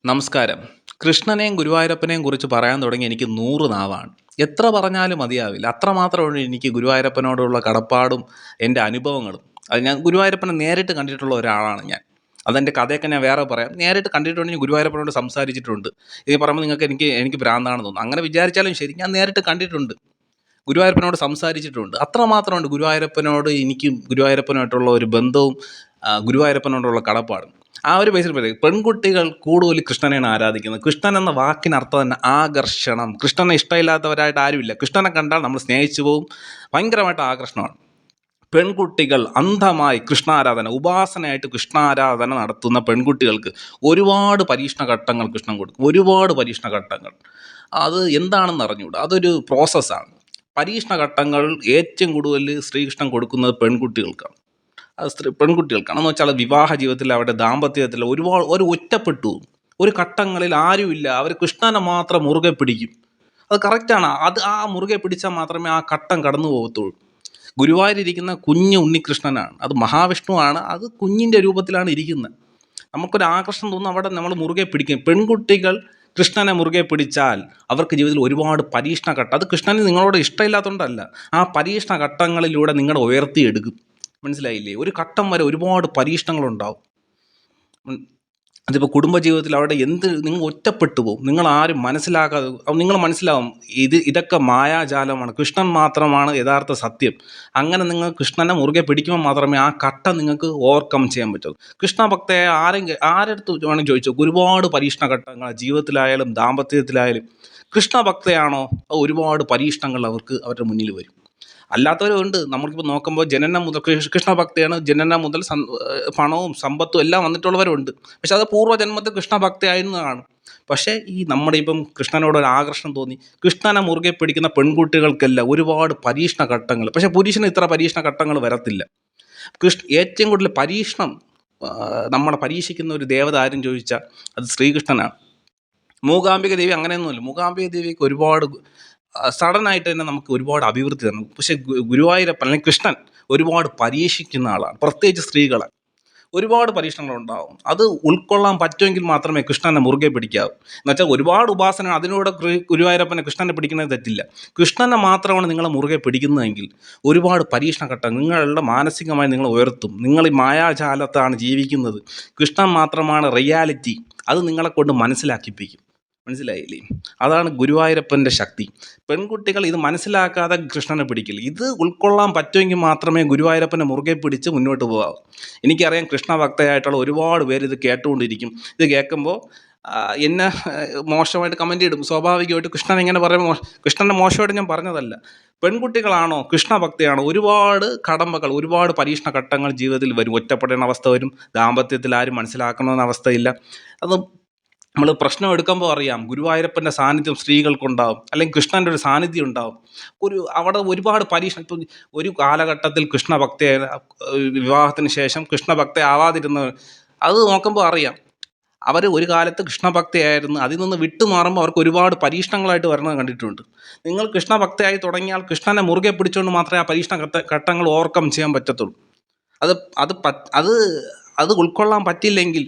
നമസ്കാരം. കൃഷ്ണനെയും ഗുരുവായൂരപ്പനെയും കുറിച്ച് പറയാൻ തുടങ്ങി എനിക്ക് 100 നാവാണ്. എത്ര പറഞ്ഞാലും മതിയാവില്ല. അത്രമാത്രമാണ് എനിക്ക് ഗുരുവായൂരപ്പനോടുള്ള കടപ്പാടും എൻ്റെ അനുഭവങ്ങളും. അത് ഞാൻ ഗുരുവായൂരപ്പനെ നേരിട്ട് കണ്ടിട്ടുള്ള ഒരാളാണ് ഞാൻ. അതെൻ്റെ കഥയൊക്കെ ഞാൻ വേറെ പറയാം. നേരിട്ട് കണ്ടിട്ടുണ്ട്, ഞാൻ ഗുരുവായൂരപ്പനോട് സംസാരിച്ചിട്ടുണ്ട്. ഇത് പറയുമ്പോൾ നിങ്ങൾക്ക് എനിക്ക് ഭ്രാന്താണെന്ന് തോന്നും. അങ്ങനെ വിചാരിച്ചാലും ശരി, ഞാൻ നേരിട്ട് കണ്ടിട്ടുണ്ട്. ഗുരുവായൂരപ്പനോട് സംസാരിച്ചിട്ടുണ്ട്. അത്രമാത്രമുണ്ട് ഗുരുവായൂരപ്പനോട് എനിക്കും ഗുരുവായൂരപ്പനുമായിട്ടുള്ള ഒരു ബന്ധവും ഗുരുവായൂരപ്പനോടുള്ള കടപ്പാടും. ആ ഒരു ബേസിൽ പറയും, പെൺകുട്ടികൾ കൂടുതൽ കൃഷ്ണനെയാണ് ആരാധിക്കുന്നത്. കൃഷ്ണൻ എന്ന വാക്കിനർത്ഥം തന്നെ ആകർഷണം. കൃഷ്ണനെ ഇഷ്ടമില്ലാത്തവരായിട്ട് ആരുമില്ല. കൃഷ്ണനെ കണ്ടാൽ നമ്മൾ സ്നേഹിച്ചു പോവും. ഭയങ്കരമായിട്ട് ആകർഷണമാണ്. പെൺകുട്ടികൾ അന്ധമായി കൃഷ്ണാരാധന, ഉപാസനയായിട്ട് കൃഷ്ണാരാധന നടത്തുന്ന പെൺകുട്ടികൾക്ക് ഒരുപാട് പരീക്ഷണ ഘട്ടങ്ങൾ കൃഷ്ണൻ കൊടുക്കും. ഒരുപാട് പരീക്ഷണ ഘട്ടങ്ങൾ. അത് എന്താണെന്ന് അറിഞ്ഞുകൂടാ. അതൊരു പ്രോസസ്സാണ്. പരീക്ഷണ ഘട്ടങ്ങൾ ഏറ്റവും കൂടുതൽ ശ്രീകൃഷ്ണൻ കൊടുക്കുന്നത് പെൺകുട്ടികൾക്കാണ്. അത് പെൺകുട്ടികൾക്കാണെന്ന് വെച്ചാൽ വിവാഹ ജീവിതത്തിൽ, അവരുടെ ദാമ്പത്യത്തിൽ ഒരുപാട് ഒറ്റപ്പെട്ടു. ഒരു ഘട്ടങ്ങളിൽ ആരുമില്ല, അവർ കൃഷ്ണനെ മാത്രം മുറുകെ പിടിക്കും. അത് കറക്റ്റാണ്. അത് ആ മുറുകെ പിടിച്ചാൽ മാത്രമേ ആ ഘട്ടം കടന്നു പോകത്തുള്ളൂ. ഗുരുവായൂരിരിക്കുന്ന കുഞ്ഞ് ഉണ്ണികൃഷ്ണനാണ്. അത് മഹാവിഷ്ണുവാണ്. അത് കുഞ്ഞിൻ്റെ രൂപത്തിലാണ് ഇരിക്കുന്നത്. നമുക്കൊരു ആകർഷണം തോന്നുന്നു, അവിടെ നമ്മൾ മുറുകെ പിടിക്കും. പെൺകുട്ടികൾ കൃഷ്ണനെ മുറുകെ പിടിച്ചാൽ അവർക്ക് ജീവിതത്തിൽ ഒരുപാട് പരീക്ഷണ ഘട്ടം, അത് കൃഷ്ണന് നിങ്ങളോട് ഇഷ്ടമില്ലാത്തതുകൊണ്ടല്ല, ആ പരീക്ഷണ ഘട്ടങ്ങളിലൂടെ നിങ്ങളെ ഉയർത്തിയെടുക്കും. മനസ്സിലായില്ലേ? ഒരു ഘട്ടം വരെ ഒരുപാട് പരീക്ഷണങ്ങളുണ്ടാവും. അതിപ്പോൾ കുടുംബജീവിതത്തിൽ അവിടെ നിങ്ങൾ ഒറ്റപ്പെട്ടു പോകും. നിങ്ങളാരും മനസ്സിലാക്കാതെ നിങ്ങൾ മനസ്സിലാവും, ഇതൊക്കെ മായാജാലമാണ്, കൃഷ്ണൻ മാത്രമാണ് യഥാർത്ഥ സത്യം. അങ്ങനെ നിങ്ങൾ കൃഷ്ണനെ മുറുകെ പിടിക്കുമ്പോൾ മാത്രമേ ആ ഘട്ടം നിങ്ങൾക്ക് ഓവർകം ചെയ്യാൻ പറ്റൂ. കൃഷ്ണഭക്തയെ ആരെടുത്ത് വേണം ചോദിച്ചോ, ഒരുപാട് പരീക്ഷണ ഘട്ടങ്ങൾ ജീവിതത്തിലായാലും ദാമ്പത്യത്തിലായാലും. കൃഷ്ണഭക്തയാണോ, ഒരുപാട് പരീക്ഷണങ്ങൾ അവരുടെ മുന്നിൽ വരും. അല്ലാത്തവരുണ്ട്. നമ്മൾക്കിപ്പോൾ നോക്കുമ്പോൾ ജനനം മുതൽ കൃഷ്ണഭക്തിയാണ്, ജനനം മുതൽ പണവും സമ്പത്തും എല്ലാം വന്നിട്ടുള്ളവരുണ്ട്. പക്ഷെ അത് പൂർവ്വജന്മത്തിൽ കൃഷ്ണഭക്തിയായിരുന്നതാണ്. പക്ഷേ ഈ നമ്മുടെ ഇപ്പം കൃഷ്ണനോടൊരു ആകർഷണം തോന്നി, കൃഷ്ണനെ മുറുകെ പിടിക്കുന്ന പെൺകുട്ടികൾക്കെല്ലാം ഒരുപാട് പരീക്ഷണ ഘട്ടങ്ങൾ. പക്ഷേ പുരുഷന് ഇത്ര പരീക്ഷണ ഘട്ടങ്ങൾ വരത്തില്ല. ഏറ്റവും കൂടുതൽ പരീക്ഷണം നമ്മളെ പരീക്ഷിക്കുന്ന ഒരു ദേവത ആരും ചോദിച്ചാൽ അത് ശ്രീകൃഷ്ണനാണ്. മൂകാംബിക ദേവി അങ്ങനെയൊന്നുമില്ല. മൂകാംബിക ദേവിക്ക് ഒരുപാട് സഡനായിട്ട് തന്നെ നമുക്ക് ഒരുപാട് അഭിവൃദ്ധി തന്നു. പക്ഷേ ഗുരുവായൂരപ്പൻ അല്ലെങ്കിൽ കൃഷ്ണൻ ഒരുപാട് പരീക്ഷിക്കുന്ന ആളാണ്. പ്രത്യേകിച്ച് സ്ത്രീകളെ ഒരുപാട് പരീക്ഷണങ്ങളുണ്ടാവും. അത് ഉൾക്കൊള്ളാൻ പറ്റുമെങ്കിൽ മാത്രമേ കൃഷ്ണനെ മുറുകെ പിടിക്കാവൂ. എന്നുവെച്ചാൽ ഒരുപാട് ഉപാസന, അതിലൂടെ ഗുരുവായൂരപ്പനെ കൃഷ്ണനെ പിടിക്കുന്നത് തെറ്റില്ല. കൃഷ്ണനെ മാത്രമാണ് നിങ്ങളെ മുറുകെ പിടിക്കുന്നതെങ്കിൽ ഒരുപാട് പരീക്ഷണഘട്ടം നിങ്ങളുടെ മാനസികമായി നിങ്ങളെ ഉയർത്തും. നിങ്ങൾ ഈ മായാജാലത്താണ് ജീവിക്കുന്നത്, കൃഷ്ണൻ മാത്രമാണ് റിയാലിറ്റി, അത് നിങ്ങളെ കൊണ്ട് മനസ്സിലാക്കിപ്പിക്കും. മനസ്സിലായില്ലേ? അതാണ് ഗുരുവായൂരപ്പൻ്റെ ശക്തി. പെൺകുട്ടികൾ ഇത് മനസ്സിലാക്കാതെ കൃഷ്ണനെ പിടിക്കില്ല. ഇത് ഉൾക്കൊള്ളാൻ പറ്റുമെങ്കിൽ മാത്രമേ ഗുരുവായൂരപ്പനെ മുറുകെ പിടിച്ച് മുന്നോട്ട് പോകാവൂ. എനിക്കറിയാം, കൃഷ്ണഭക്തയായിട്ടുള്ള ഒരുപാട് പേര് ഇത് കേട്ടുകൊണ്ടിരിക്കും. ഇത് കേൾക്കുമ്പോൾ എന്നെ മോശമായിട്ട് കമൻ്റ് ഇടും. സ്വാഭാവികമായിട്ട് കൃഷ്ണൻ ഇങ്ങനെ പറയുമ്പോൾ കൃഷ്ണൻ്റെ മോശമായിട്ട് ഞാൻ പറഞ്ഞതല്ല. പെൺകുട്ടികളാണോ, കൃഷ്ണഭക്തിയാണോ, ഒരുപാട് കടമ്പകൾ, ഒരുപാട് പരീക്ഷണ ഘട്ടങ്ങൾ ജീവിതത്തിൽ വരും. ഒറ്റപ്പെടേണ്ട അവസ്ഥ വരും. ദാമ്പത്യത്തിൽ ആരും മനസ്സിലാക്കണമെന്ന അവസ്ഥയില്ല. അത് നമ്മൾ പ്രശ്നം എടുക്കുമ്പോൾ അറിയാം, ഗുരുവായൂരപ്പൻ്റെ സാന്നിധ്യം സ്ത്രീകൾക്കുണ്ടാവും, അല്ലെങ്കിൽ കൃഷ്ണൻ്റെ ഒരു സാന്നിധ്യം ഉണ്ടാവും. അവിടെ ഒരുപാട് പരീക്ഷണം. ഇപ്പം ഒരു കാലഘട്ടത്തിൽ കൃഷ്ണഭക്തയെ വിവാഹത്തിന് ശേഷം കൃഷ്ണഭക്ത ആവാതിരുന്നവർ, അത് നോക്കുമ്പോൾ അറിയാം അവർ ഒരു കാലത്ത് കൃഷ്ണഭക്തയായിരുന്നു. അതിൽ നിന്ന് വിട്ടുമാറുമ്പോൾ അവർക്ക് ഒരുപാട് പരീക്ഷണങ്ങളായിട്ട് വരുന്നത് കണ്ടിട്ടുണ്ട്. നിങ്ങൾ കൃഷ്ണഭക്തയായി തുടങ്ങിയാൽ കൃഷ്ണനെ മുറുകെ പിടിച്ചുകൊണ്ട് മാത്രമേ ആ പരീക്ഷണ ഘട്ടങ്ങൾ ഓവർകം ചെയ്യാൻ പറ്റത്തുള്ളൂ. അത് അത് അത് അത് ഉൾക്കൊള്ളാൻ പറ്റില്ലെങ്കിൽ,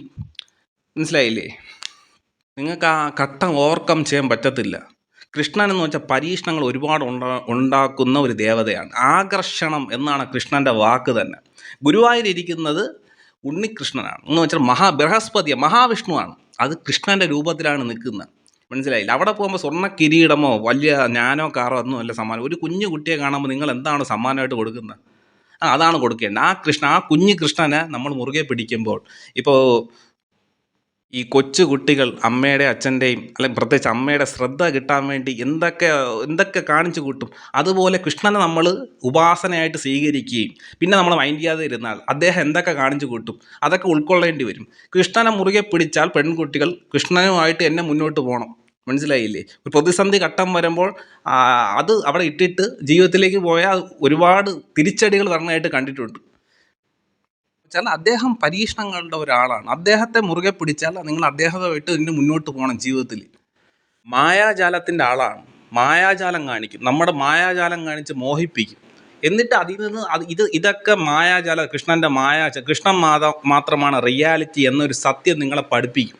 മനസ്സിലായില്ലേ, നിങ്ങൾക്ക് ആ ഘട്ടം ഓവർകം ചെയ്യാൻ പറ്റത്തില്ല. കൃഷ്ണൻ എന്ന് വെച്ചാൽ പരീക്ഷണങ്ങൾ ഒരുപാട് ഉണ്ടാക്കുന്ന ഒരു ദേവതയാണ്. ആകർഷണം എന്നാണ് കൃഷ്ണൻ്റെ വാക്ക് തന്നെ. ഗുരുവായൂരിരിക്കുന്നത് ഉണ്ണികൃഷ്ണനാണ് എന്ന് വെച്ചാൽ ബൃഹസ്പതിയാണ്, മഹാവിഷ്ണുവാണ്. അത് കൃഷ്ണൻ്റെ രൂപത്തിലാണ് നിൽക്കുന്നത്. മനസ്സിലായില്ല? അവിടെ പോകുമ്പോൾ സ്വർണ്ണ കിരീടമോ വലിയ ഞാനോ കാറോ ഒന്നും അല്ല സമ്മാനം. ഒരു കുഞ്ഞു കുട്ടിയെ കാണുമ്പോൾ നിങ്ങൾ എന്താണ് സമ്മാനമായിട്ട് കൊടുക്കുന്നത്? അതാണ് കൊടുക്കേണ്ടത്. ആ കുഞ്ഞു കൃഷ്ണനെ നമ്മൾ മുറുകെ പിടിക്കുമ്പോൾ, ഇപ്പോൾ ഈ കൊച്ചു കുട്ടികൾ അമ്മയുടെ അച്ഛൻ്റെയും അല്ലെങ്കിൽ പ്രത്യേകിച്ച് അമ്മയുടെ ശ്രദ്ധ കിട്ടാൻ വേണ്ടി എന്തൊക്കെ കാണിച്ചു കൂട്ടും. അതുപോലെ കൃഷ്ണനെ നമ്മൾ ഉപാസനയായിട്ട് സ്വീകരിക്കുകയും പിന്നെ നമ്മൾ മൈൻഡ് ചെയ്യാതെ ഇരുന്നാൽ അദ്ദേഹം എന്തൊക്കെ കാണിച്ചു കൂട്ടും അതൊക്കെ ഉൾക്കൊള്ളേണ്ടി വരും. കൃഷ്ണനെ മുറുകെ പിടിച്ചാൽ പെൺകുട്ടികൾ കൃഷ്ണനുമായിട്ട് എന്നെ മുന്നോട്ട് പോകണം. മനസ്സിലായില്ലേ? ഒരു പ്രതിസന്ധി ഘട്ടം വരുമ്പോൾ അത് അവിടെ ഇട്ടിട്ട് ജീവിതത്തിലേക്ക് പോയാൽ ഒരുപാട് തിരിച്ചടികൾ വരണമായിട്ട് കണ്ടിട്ടുണ്ട്. വെച്ചാൽ അദ്ദേഹം പരീക്ഷണങ്ങളുടെ ഒരാളാണ്. അദ്ദേഹത്തെ മുറുകെ പിടിച്ചാൽ നിങ്ങൾ അദ്ദേഹവുമായിട്ട് ഇതിന് മുന്നോട്ട് പോകണം ജീവിതത്തിൽ. മായാജാലത്തിൻ്റെ ആളാണ്. മായാജാലം കാണിക്കും, നമ്മുടെ മായാജാലം കാണിച്ച് മോഹിപ്പിക്കും. എന്നിട്ട് അതിൽ നിന്ന് ഇതൊക്കെ കൃഷ്ണൻ്റെ കൃഷ്ണൻ മാത്രമാണ് റിയാലിറ്റി എന്നൊരു സത്യം നിങ്ങളെ പഠിപ്പിക്കും.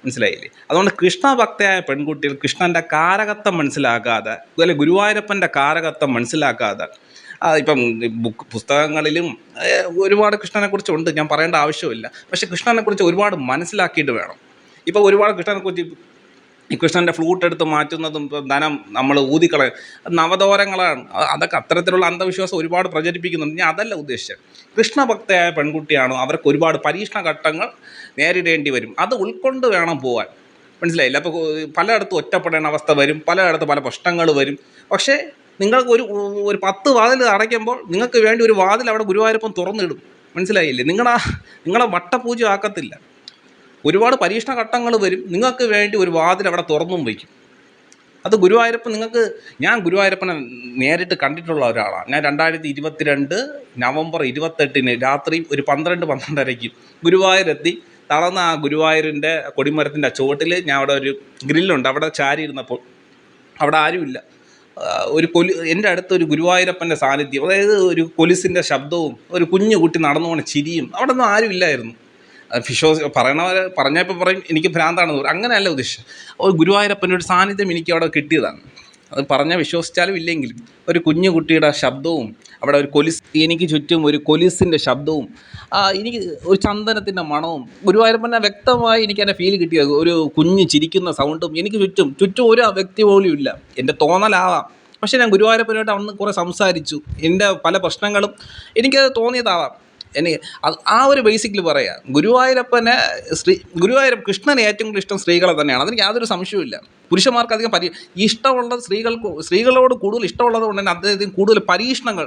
മനസ്സിലായില്ലേ? അതുകൊണ്ട് കൃഷ്ണഭക്തയായ പെൺകുട്ടികൾ കൃഷ്ണൻ്റെ കാരകത്വം മനസ്സിലാക്കാതെ, അതുപോലെ ഗുരുവായൂരപ്പൻ്റെ കാരകത്വം മനസ്സിലാക്കാതെ, ഇപ്പം പുസ്തകങ്ങളിലും ഒരുപാട് കൃഷ്ണനെക്കുറിച്ചുണ്ട്, ഞാൻ പറയേണ്ട ആവശ്യമില്ല. പക്ഷേ കൃഷ്ണനെക്കുറിച്ച് ഒരുപാട് മനസ്സിലാക്കിയിട്ട് വേണം. ഇപ്പോൾ ഒരുപാട് കൃഷ്ണനെക്കുറിച്ച് ഈ കൃഷ്ണൻ്റെ ഫ്ലൂട്ട് എടുത്ത് മാറ്റുന്നതും ഇപ്പം ധനം നമ്മൾ ഊതിക്കളയും നവദോരങ്ങളാണ്. അതൊക്കെ അത്തരത്തിലുള്ള അന്ധവിശ്വാസം ഒരുപാട് പ്രചരിപ്പിക്കുന്നുണ്ട്. ഞാൻ അതല്ല ഉദ്ദേശിച്ചത്. കൃഷ്ണഭക്തയായ പെൺകുട്ടിയാണോ അവർക്ക് ഒരുപാട് പരീക്ഷണ ഘട്ടങ്ങൾ നേരിടേണ്ടി വരും. അത് ഉൾക്കൊണ്ട് വേണം പോകാൻ. മനസ്സിലായില്ല? അപ്പോൾ പലയിടത്തും ഒറ്റപ്പെടേണ്ട അവസ്ഥ വരും, പലയിടത്ത് പല പ്രശ്നങ്ങൾ വരും. പക്ഷേ നിങ്ങൾക്ക് ഒരു 10 വാതിൽ അടയ്ക്കുമ്പോൾ നിങ്ങൾക്ക് വേണ്ടി ഒരു വാതിൽ അവിടെ ഗുരുവായൂരപ്പൻ തുറന്നിടും. മനസ്സിലായില്ലേ? നിങ്ങളെ വട്ടപൂജ ആക്കത്തില്ല. ഒരുപാട് പരീക്ഷണ ഘട്ടങ്ങൾ വരും, നിങ്ങൾക്ക് വേണ്ടി ഒരു വാതിൽ അവിടെ തുറന്നും വയ്ക്കും. അത് ഗുരുവായൂരപ്പൻ ഞാൻ ഗുരുവായൂരപ്പനെ നേരിട്ട് കണ്ടിട്ടുള്ള ഒരാളാണ്. ഞാൻ 2022 നവംബർ 28 രാത്രി ഒരു 12-12:30 ഗുരുവായൂരെത്തി. തളർന്ന ആ ഗുരുവായൂരിൻ്റെ കൊടിമരത്തിൻ്റെ ചുവട്ടിൽ ഞാൻ അവിടെ ഒരു ഗ്രില്ലുണ്ട്, അവിടെ ചാരി ഇരുന്നപ്പോൾ അവിടെ ആരുമില്ല. എൻ്റെ അടുത്ത് ഒരു ഗുരുവായൂരപ്പൻ്റെ സാന്നിധ്യം, അതായത് ഒരു കൊലുസിൻ്റെ ശബ്ദവും ഒരു കുഞ്ഞു കുട്ടി നടന്നു പോണ ചിരിയും, അവിടെ ഒന്നും ആരുമില്ലായിരുന്നു. പറഞ്ഞപ്പോൾ പറയും എനിക്ക് ഭ്രാന്താണെന്ന് പറയും. അങ്ങനെയല്ല ഉദ്ദേശിച്ചത്. ഒരു ഗുരുവായൂരപ്പൻ്റെ ഒരു സാന്നിധ്യം എനിക്ക് അവിടെ കിട്ടിയതാണ്. അത് പറഞ്ഞാൽ വിശ്വസിച്ചാലും ഇല്ലെങ്കിലും ഒരു കുഞ്ഞു കുട്ടിയുടെ ശബ്ദവും അവിടെ ഒരു എനിക്ക് ചുറ്റും ഒരു കൊലുസിൻ്റെ ശബ്ദവും എനിക്ക് ഒരു ചന്ദനത്തിൻ്റെ മണവും ഗുരുവായൂരപ്പനെ വ്യക്തമായി എനിക്ക് എൻ്റെ ഫീൽ കിട്ടിയത്. ഒരു കുഞ്ഞ് ചിരിക്കുന്ന സൗണ്ടും എനിക്ക് ചുറ്റും ഒരു വ്യക്തി പോലും ഇല്ല. എൻ്റെ തോന്നലാവാം, പക്ഷേ ഞാൻ ഗുരുവായൂരപ്പനായിട്ട് അന്ന് കുറേ സംസാരിച്ചു. എൻ്റെ പല പ്രശ്നങ്ങളും എനിക്കത് തോന്നിയതാവാം. ആ ഒരു ബേസിക്കിൽ പറയാം, കൃഷ്ണന് ഏറ്റവും കൂടുതൽ ഇഷ്ടം സ്ത്രീകളെ തന്നെയാണ്. അതിന് യാതൊരു സംശയവുമില്ല. പുരുഷന്മാർക്ക് അധികം ഇഷ്ടമുള്ളത് സ്ത്രീകളോട് കൂടുതൽ ഇഷ്ടമുള്ളത് കൊണ്ട് തന്നെ അദ്ദേഹത്തിന് കൂടുതൽ പരീക്ഷണങ്ങൾ,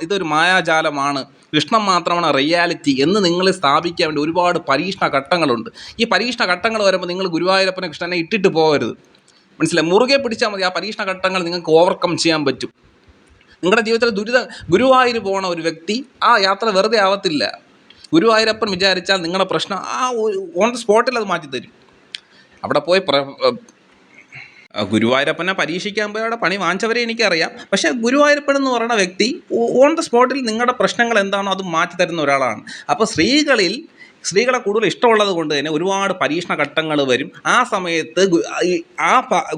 ഇതൊരു മായാജാലമാണ്, കൃഷ്ണൻ മാത്രമാണ് റിയാലിറ്റി എന്ന് നിങ്ങളെ സ്ഥാപിക്കാൻ വേണ്ടി ഒരുപാട് പരീക്ഷണ ഘട്ടങ്ങളുണ്ട്. ഈ പരീക്ഷണ ഘട്ടങ്ങൾ വരുമ്പോൾ നിങ്ങൾ ഗുരുവായൂരപ്പനെ കൃഷ്ണനെ ഇട്ടിട്ട് പോകരുത്. മനസ്സിലായി? മുറുകെ പിടിച്ചാൽ മതി. ആ പരീക്ഷണ ഘട്ടങ്ങൾ നിങ്ങൾക്ക് ഓവർകം ചെയ്യാൻ പറ്റും. നിങ്ങളുടെ ജീവിതത്തിൽ ഗുരുവായൂർ പോണ ഒരു വ്യക്തി ആ യാത്ര വെറുതെ ആവത്തില്ല. ഗുരുവായൂരപ്പൻ വിചാരിച്ചാൽ നിങ്ങളുടെ പ്രശ്നം ഓൺ ദ സ്പോട്ടിൽ അത് മാറ്റിത്തരും. അവിടെ പോയി ഗുരുവായൂരപ്പനെ പരീക്ഷിക്കാൻ പോയി അവിടെ പണി വാങ്ങിച്ചവരെ എനിക്കറിയാം. പക്ഷേ ഗുരുവായൂരപ്പൻ എന്ന് പറയുന്ന വ്യക്തി ഓൺ ദ സ്പോട്ടിൽ നിങ്ങളുടെ പ്രശ്നങ്ങൾ എന്താണോ അത് മാറ്റിത്തരുന്ന ഒരാളാണ്. അപ്പോൾ സ്ത്രീകളെ കൂടുതൽ ഇഷ്ടമുള്ളത് കൊണ്ട് തന്നെ ഒരുപാട് പരീക്ഷണ ഘട്ടങ്ങൾ വരും. ആ സമയത്ത്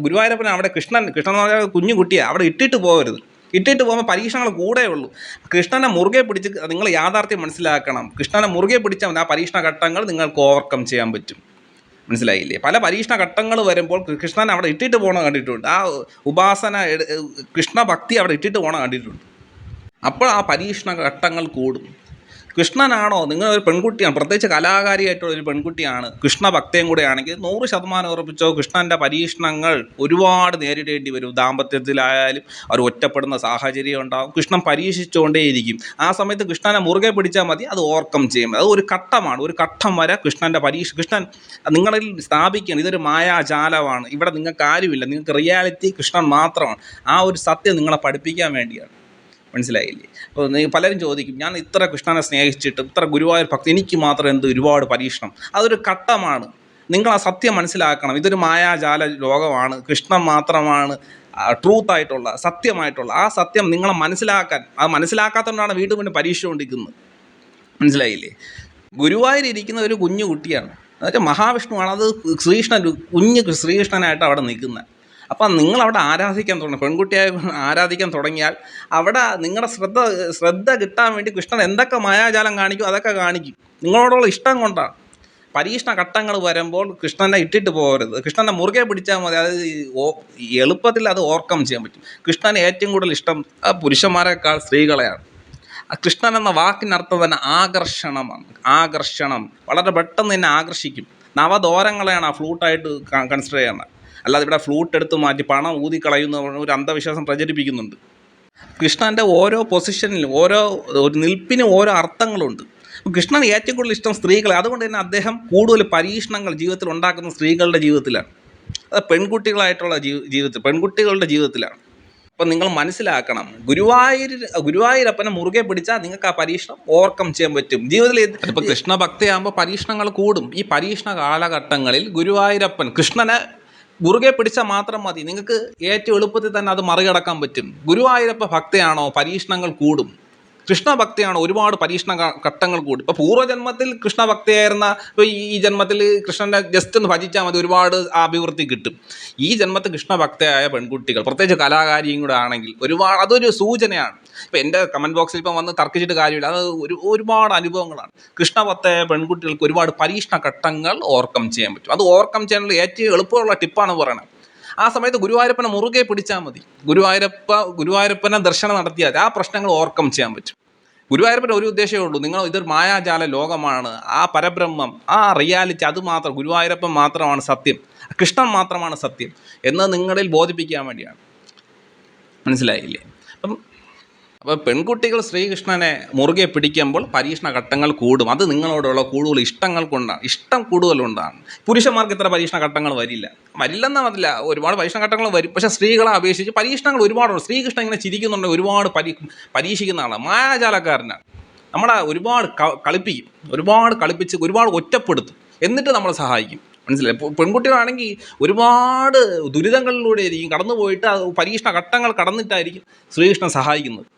ഗുരുവായൂരപ്പൻ അവിടെ കൃഷ്ണൻ എന്ന് പറഞ്ഞാൽ കുഞ്ഞു കുട്ടിയെ അവിടെ ഇട്ടിട്ട് പോകരുത്. ഇട്ടിട്ട് പോകുമ്പോൾ പരീക്ഷണങ്ങൾ കൂടെ ഉള്ളൂ. കൃഷ്ണനെ മുറുകെ പിടിച്ച് നിങ്ങൾ യാഥാർത്ഥ്യം മനസ്സിലാക്കണം. കൃഷ്ണനെ മുറുകെ പിടിച്ചാൽ മതി. ആ പരീക്ഷണ ഘട്ടങ്ങൾ നിങ്ങൾക്ക് ഓവർകം ചെയ്യാൻ പറ്റും. മനസ്സിലായില്ലേ? പല പരീക്ഷണ ഘട്ടങ്ങൾ വരുമ്പോൾ കൃഷ്ണൻ അവിടെ ഇട്ടിട്ട് പോകണ കണ്ടിട്ടുണ്ട്. ആ ഉപാസന കൃഷ്ണഭക്തി അവിടെ ഇട്ടിട്ട് പോകണ കണ്ടിട്ടുണ്ട്. അപ്പോൾ ആ പരീക്ഷണ ഘട്ടങ്ങൾ കൂടും. കൃഷ്ണനാണോ നിങ്ങളൊരു പെൺകുട്ടിയാണ്, പ്രത്യേകിച്ച് കലാകാരിയായിട്ടുള്ള ഒരു പെൺകുട്ടിയാണ്, കൃഷ്ണഭക്തയും കൂടെ ആണെങ്കിൽ 100% ഉറപ്പിച്ചോ കൃഷ്ണൻ്റെ പരീക്ഷണങ്ങൾ ഒരുപാട് നേരിടേണ്ടി വരും. ദാമ്പത്യത്തിലായാലും അവർ ഒറ്റപ്പെടുന്ന സാഹചര്യം ഉണ്ടാകും. കൃഷ്ണൻ പരീക്ഷിച്ചുകൊണ്ടേയിരിക്കും. ആ സമയത്ത് കൃഷ്ണനെ മുറുകെ പിടിച്ചാൽ മതി, അത് ഓവർകം ചെയ്യും. അത് ഒരു ഘട്ടമാണ്. ഒരു ഘട്ടം വരെ കൃഷ്ണൻ നിങ്ങളിൽ സ്ഥാപിക്കുകയാണ്. ഇതൊരു മായാജാലമാണ്, ഇവിടെ നിങ്ങൾക്ക് ആരുമില്ല, നിങ്ങൾക്ക് റിയാലിറ്റി കൃഷ്ണൻ മാത്രമാണ്. ആ ഒരു സത്യം നിങ്ങളെ പഠിപ്പിക്കാൻ വേണ്ടിയാണ്. മനസ്സിലായില്ലേ? അപ്പോൾ പലരും ചോദിക്കും, ഞാൻ ഇത്ര കൃഷ്ണനെ സ്നേഹിച്ചിട്ട് ഇത്ര ഗുരുവായൂർ ഭക്തി, എനിക്ക് മാത്രം ഒരുപാട് പരീക്ഷണം. അതൊരു ഘട്ടമാണ്. നിങ്ങൾ ആ സത്യം മനസ്സിലാക്കണം. ഇതൊരു മായാജാല ലോകമാണ്. കൃഷ്ണൻ മാത്രമാണ് ട്രൂത്തായിട്ടുള്ള സത്യമായിട്ടുള്ള. ആ സത്യം നിങ്ങളെ മനസ്സിലാക്കാത്തതുകൊണ്ടാണ് വീണ്ടും പരീക്ഷിച്ചുകൊണ്ടിരിക്കുന്നത്. മനസ്സിലായില്ലേ? ഗുരുവായൂർ ഇരിക്കുന്ന ഒരു കുഞ്ഞു കുട്ടിയാണ്, അതായത് മഹാവിഷ്ണുവാണ്. അത് ശ്രീകൃഷ്ണനായിട്ട് അവിടെ നിൽക്കുന്നത്. അപ്പം നിങ്ങളവിടെ ആരാധിക്കാൻ തുടങ്ങും. പെൺകുട്ടിയായി ആരാധിക്കാൻ തുടങ്ങിയാൽ അവിടെ നിങ്ങളുടെ ശ്രദ്ധ കിട്ടാൻ വേണ്ടി കൃഷ്ണൻ എന്തൊക്കെ മായാജാലം കാണിക്കും അതൊക്കെ കാണിക്കും. നിങ്ങളോടുള്ള ഇഷ്ടം കൊണ്ടാണ്. പരീക്ഷണ ഘട്ടങ്ങൾ വരുമ്പോൾ കൃഷ്ണനെ ഇട്ടിട്ട് പോകരുത്. കൃഷ്ണനെ മുറുകെ പിടിച്ചാൽ മതി. അത് എളുപ്പത്തിൽ അത് ഓവർകം ചെയ്യാൻ പറ്റും. കൃഷ്ണന് ഏറ്റവും കൂടുതൽ ഇഷ്ടം പുരുഷന്മാരെക്കാൾ സ്ത്രീകളെയാണ്. കൃഷ്ണൻ എന്ന വാക്കിനർത്ഥം തന്നെ ആകർഷണമാണ്. ആകർഷണം, വളരെ പെട്ടെന്ന് തന്നെ ആകർഷിക്കും. നവദോരങ്ങളെയാണ് ആ ഫ്ലൂട്ടായിട്ട് കൺസിഡർ ചെയ്യുന്നത്. അല്ലാതെ ഇവിടെ ഫ്ലൂട്ട് എടുത്ത് മാറ്റി പണം ഊതിക്കളയുന്ന ഒരു അന്ധവിശ്വാസം പ്രചരിപ്പിക്കുന്നുണ്ട്. കൃഷ്ണൻ്റെ ഓരോ പൊസിഷനിലും ഒരു നിൽപ്പിനും ഓരോ അർത്ഥങ്ങളുണ്ട്. കൃഷ്ണൻ ഏറ്റവും കൂടുതൽ ഇഷ്ടം സ്ത്രീകളെ. അതുകൊണ്ട് തന്നെ അദ്ദേഹം കൂടുതൽ പരീക്ഷണങ്ങൾ ജീവിതത്തിൽ ഉണ്ടാക്കുന്ന സ്ത്രീകളുടെ ജീവിതത്തിലാണ്. അത് പെൺകുട്ടികളുടെ ജീവിതത്തിലാണ്. അപ്പം നിങ്ങൾ മനസ്സിലാക്കണം, ഗുരുവായൂരപ്പനെ മുറുകെ പിടിച്ചാൽ നിങ്ങൾക്ക് ആ പരീക്ഷണം ഓവർകം ചെയ്യാൻ പറ്റും. ജീവിതത്തിൽ ഇപ്പോൾ കൃഷ്ണഭക്തിയാകുമ്പോൾ പരീക്ഷണങ്ങൾ കൂടും. ഈ പരീക്ഷണ കാലഘട്ടങ്ങളിൽ കൃഷ്ണനെ മുറുകെ പിടിച്ചാൽ മാത്രം മതി. നിങ്ങൾക്ക് ഏറ്റവും എളുപ്പത്തിൽ തന്നെ അത് മറികടക്കാൻ പറ്റും. ഗുരുവായൂരപ്പ ഭക്തയാണോ, പരീക്ഷണങ്ങൾ കൂടും. കൃഷ്ണഭക്തിയാണ് ഒരുപാട് പരീക്ഷണ ഘട്ടങ്ങൾ കൂടി. ഇപ്പോൾ പൂർവ്വജന്മത്തിൽ കൃഷ്ണഭക്തിയായിരുന്ന ഇപ്പോൾ ഈ ജന്മത്തിൽ കൃഷ്ണനെ ജസ്റ്റ് ഒന്ന് ഭജിച്ചാൽ മതി, ഒരുപാട് അഭിവൃദ്ധി കിട്ടും. ഈ ജന്മത്തിൽ കൃഷ്ണഭക്തയായ പെൺകുട്ടികൾ, പ്രത്യേകിച്ച് കലാകാരിയും കൂടെ ആണെങ്കിൽ ഒരുപാട്, അതൊരു സൂചനയാണ്. ഇപ്പോൾ എൻ്റെ കമൻറ്റ് ബോക്സിൽ ഇപ്പം വന്ന് തർക്കിച്ചിട്ട് കാര്യമില്ല, അത് ഒരുപാട് അനുഭവങ്ങളാണ്. കൃഷ്ണഭക്തയായ പെൺകുട്ടികൾക്ക് ഒരുപാട് പരീക്ഷണ ഘട്ടങ്ങൾ ഓവർകം ചെയ്യാൻ പറ്റും. അത് ഓവർകം ചെയ്യാനുള്ള ഏറ്റവും എളുപ്പമുള്ള ടിപ്പാണ് പറയണത്. ആ സമയത്ത് ഗുരുവായൂരപ്പനെ മുറുകെ പിടിച്ചാൽ മതി. ഗുരുവായൂരപ്പനെ ദർശനം നടത്തിയാൽ ആ പ്രശ്നങ്ങൾ ഓവർകം ചെയ്യാൻ പറ്റും. ഗുരുവായൂരപ്പൻ്റെ ഒരു ഉദ്ദേശമേ ഉള്ളൂ, നിങ്ങൾ ഇതൊരു മായാജാല ലോകമാണ്, ആ പരബ്രഹ്മം, ആ റിയാലിറ്റി, അത് മാത്രം, ഗുരുവായൂരപ്പൻ മാത്രമാണ് സത്യം, കൃഷ്ണൻ മാത്രമാണ് സത്യം എന്ന് നിങ്ങളിൽ ബോധിപ്പിക്കാൻ വേണ്ടിയാണ്. മനസ്സിലായില്ലേ? അപ്പോൾ പെൺകുട്ടികൾ ശ്രീകൃഷ്ണനെ മുറുകെ പിടിക്കുമ്പോൾ പരീക്ഷണ ഘട്ടങ്ങൾ കൂടും. അത് നിങ്ങളോടുള്ള കൂടുതൽ ഇഷ്ടങ്ങൾ കൊണ്ടാണ്, ഇഷ്ടം കൂടുതലുണ്ടാണ്. പുരുഷന്മാർക്ക് ഇത്ര പരീക്ഷണ ഘട്ടങ്ങൾ വരില്ലെന്ന് പറഞ്ഞില്ല, ഒരുപാട് പരീക്ഷണ ഘട്ടങ്ങൾ വരും. പക്ഷേ സ്ത്രീകളെ അപേക്ഷിച്ച് പരീക്ഷണങ്ങൾ ഒരുപാടുണ്ട്. ശ്രീകൃഷ്ണൻ ഇങ്ങനെ ചിരിക്കുന്നുണ്ടെങ്കിൽ ഒരുപാട് പരീക്ഷിക്കുന്ന ആളാണ്, മായാജാലക്കാരനാണ്. നമ്മളെ ഒരുപാട് കളിപ്പിക്കും, ഒരുപാട് കളിപ്പിച്ച് ഒരുപാട് ഒറ്റപ്പെടുത്തും, എന്നിട്ട് നമ്മളെ സഹായിക്കും. മനസ്സിലായി? പെൺകുട്ടികളാണെങ്കിൽ ഒരുപാട് ദുരിതങ്ങളിലൂടെ ആയിരിക്കും കടന്നു പോയിട്ട്, പരീക്ഷണ ഘട്ടങ്ങൾ കടന്നിട്ടായിരിക്കും ശ്രീകൃഷ്ണൻ സഹായിക്കുന്നത്.